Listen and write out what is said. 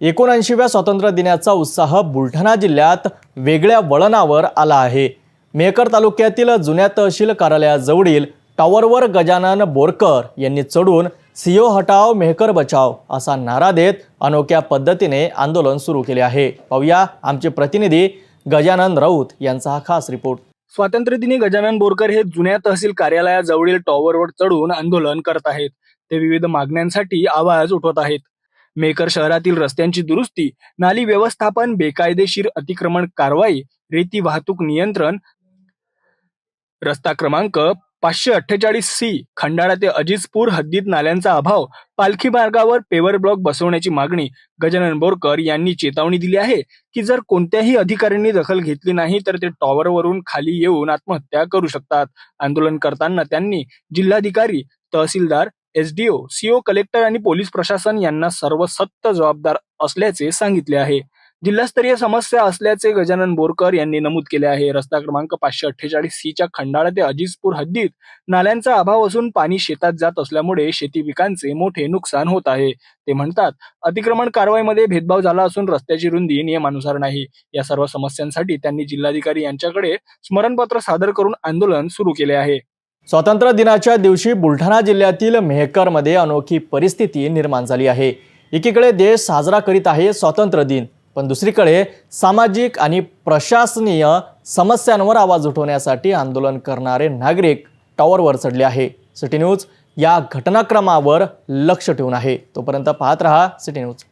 79व्या स्वातंत्र्य दिनाचा उत्साह बुलढाणा जिल्ह्यात वेगळ्या वळणावर आला आहे। मेहकर तालुक्यातील जुन्या तहसील कार्यालयाजवळील टॉवरवर गजानन बोरकर यांनी चढून सीओ हटाओ मेहकर बचाओ असा नारा देत अनोख्या पद्धतीने आंदोलन सुरू केले आहे। पाहूया आमचे प्रतिनिधी गजानन राऊत यांचा हा खास रिपोर्ट। स्वातंत्र्य दिनी गजानन बोरकर हे जुन्या तहसील कार्यालयाजवळील टॉवरवर चढून आंदोलन करत आहेत। ते विविध मागण्यांसाठी आवाज उठवत आहेत। मेहकर शहरातील रस्त्यांची दुरुस्ती, नाली व्यवस्थापन, बेकायदेशीर अतिक्रमण कारवाई, रेती वाहतूक नियंत्रण, रस्ता क्रमांक 548C खंडाळा ते अजिजपूर हद्दीत नाल्यांचा अभाव, पालखी मार्गावर पेवर ब्लॉक बसवण्याची मागणी गजानन बोरकर यांनी चेतावणी दिली आहे की जर कोणत्याही अधिकाऱ्यांनी दखल घेतली नाही तर ते टॉवरवरून खाली येऊन आत्महत्या करू शकतात। आंदोलन करताना त्यांनी जिल्हाधिकारी, तहसीलदार, SDO, CO, कलेक्टर आणि पोलीस प्रशासन यांना सर्व सत्य जबाबदार असल्याचे सांगितले आहे। जिल्हास्तरीय समस्या असल्याचे गजानन बोरकर यांनी नमूद केले आहे। रस्ता क्रमांक 548C खंडाळा ते अजिजपूर हद्दीत नाल्यांचा अभाव असून पाणी शेतात जात असल्यामुळे शेती पिकांचे मोठे नुकसान होत आहे। ते म्हणतात, अतिक्रमण कारवाईमध्ये भेदभाव झाला असून रस्त्याची रुंदी नियमानुसार नाही। या सर्व समस्यांसाठी त्यांनी जिल्हाधिकारी यांच्याकडे स्मरणपत्र सादर करून आंदोलन सुरू केले आहे। स्वातंत्र्य दिनाच्या दिवशी बुलढाणा जिल्ह्यातील मेहकरमध्ये अनोखी परिस्थिती निर्माण झाली आहे। एकीकडे देश साजरा करीत आहे स्वातंत्र्य दिन, पण दुसरीकडे सामाजिक आणि प्रशासनीय समस्यांवर आवाज उठवण्यासाठी आंदोलन करणारे नागरिक टॉवरवर चढले आहे। सिटी न्यूज या घटनाक्रमावर लक्ष ठेवून आहे। तोपर्यंत पाहत रहा सिटी न्यूज।